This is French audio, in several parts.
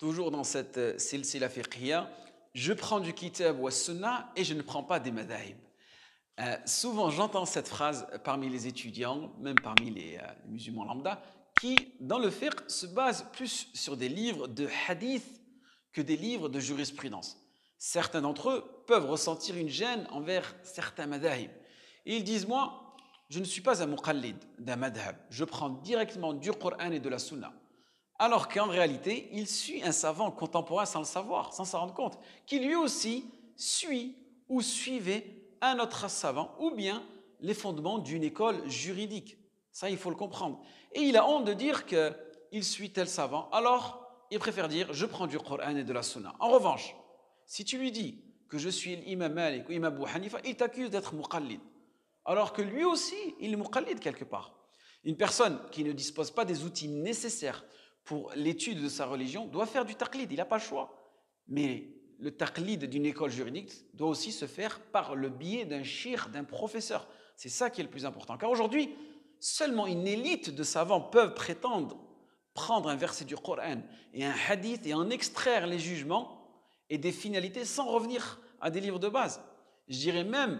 Toujours dans cette silsila fiqhiyya, je prends du kitab wa sunnah et je ne prends pas des madhahib. Souvent, j'entends cette phrase parmi les étudiants, même parmi les musulmans lambda, qui, dans le fiqh, se basent plus sur des livres de hadith que des livres de jurisprudence. Certains d'entre eux peuvent ressentir une gêne envers certains madhahib. Et ils disent, moi, je ne suis pas un muqallid d'un madhab, je prends directement du Coran et de la Sunna. Alors qu'en réalité, il suit un savant contemporain sans le savoir, sans s'en rendre compte, qui lui aussi suit ou suivait un autre savant, ou bien les fondements d'une école juridique. Ça, il faut le comprendre. Et il a honte de dire qu'il suit tel savant, alors il préfère dire « je prends du Coran et de la Sunna ». En revanche, si tu lui dis que je suis l'imam Malik ou l'imam Abu Hanifa, il t'accuse d'être muqallid, alors que lui aussi, il est muqallid quelque part. Une personne qui ne dispose pas des outils nécessaires pour l'étude de sa religion doit faire du taqlid, il n'a pas le choix. Mais le taqlid d'une école juridique doit aussi se faire par le biais d'un shir, d'un professeur. C'est ça qui est le plus important. Car aujourd'hui, seulement une élite de savants peuvent prétendre prendre un verset du Coran et un hadith et en extraire les jugements et des finalités sans revenir à des livres de base. Je dirais même,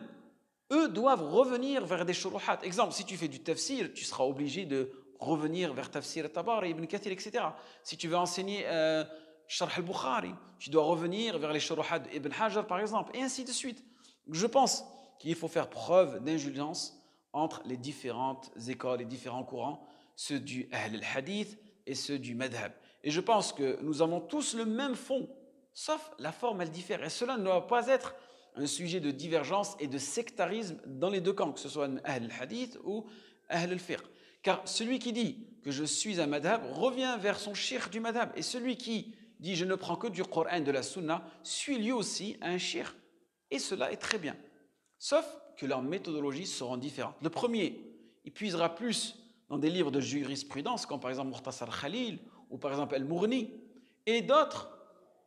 eux doivent revenir vers des shuruhat. Exemple, si tu fais du tafsir, tu seras obligé de revenir vers Tafsir Tabari, Ibn Kathir, etc. Si tu veux enseigner Sharh al-Bukhari, tu dois revenir vers les shuruhat d'Ibn Hajar, par exemple, et ainsi de suite. Je pense qu'il faut faire preuve d'indulgence entre les différentes écoles, les différents courants, ceux du Ahl al-Hadith et ceux du Madhab. Et je pense que nous avons tous le même fond, sauf la forme, elle diffère. Et cela ne doit pas être un sujet de divergence et de sectarisme dans les deux camps, que ce soit Ahl al-Hadith ou Ahl al-Fiqh. Car celui qui dit que je suis un madhab revient vers son shir du madhab. Et celui qui dit je ne prends que du Coran et de la Sunna suit lui aussi un shir. Et cela est très bien. Sauf que leurs méthodologies seront différentes. Le premier, il puisera plus dans des livres de jurisprudence, comme par exemple Mukhtasar Khalil ou par exemple Al-Mourni. Et d'autres,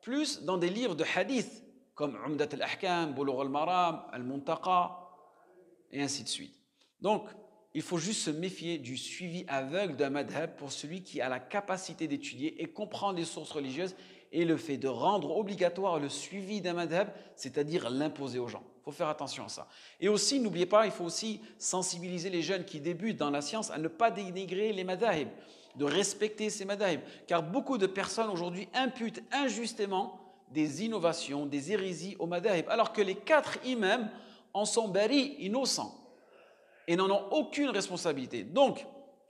plus dans des livres de hadith, comme Umdat al-Ahkam, Bulugh al-Maram, Al-Muntaqa, et ainsi de suite. Donc, il faut juste se méfier du suivi aveugle d'un madhab pour celui qui a la capacité d'étudier et comprendre les sources religieuses et le fait de rendre obligatoire le suivi d'un madhab, c'est-à-dire l'imposer aux gens. Il faut faire attention à ça. Et aussi, n'oubliez pas, il faut aussi sensibiliser les jeunes qui débutent dans la science à ne pas dénigrer les madhab, de respecter ces madhab. Car beaucoup de personnes aujourd'hui imputent injustement des innovations, des hérésies aux madhab, alors que les 4 imams en sont bari, innocents, et n'en ont aucune responsabilité. Donc,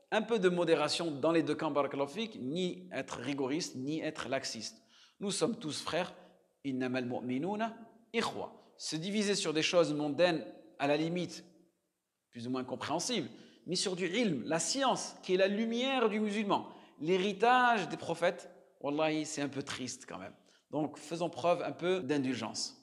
un peu de modération dans les deux camps, barakallahu fik, ni être rigoriste, ni être laxiste. Nous sommes tous frères, innamal mu'minuna ikhwa. Se diviser sur des choses mondaines, à la limite, plus ou moins compréhensibles, mais sur du ilm, la science, qui est la lumière du musulman, l'héritage des prophètes, wallahi, c'est un peu triste quand même. Donc, faisons preuve un peu d'indulgence.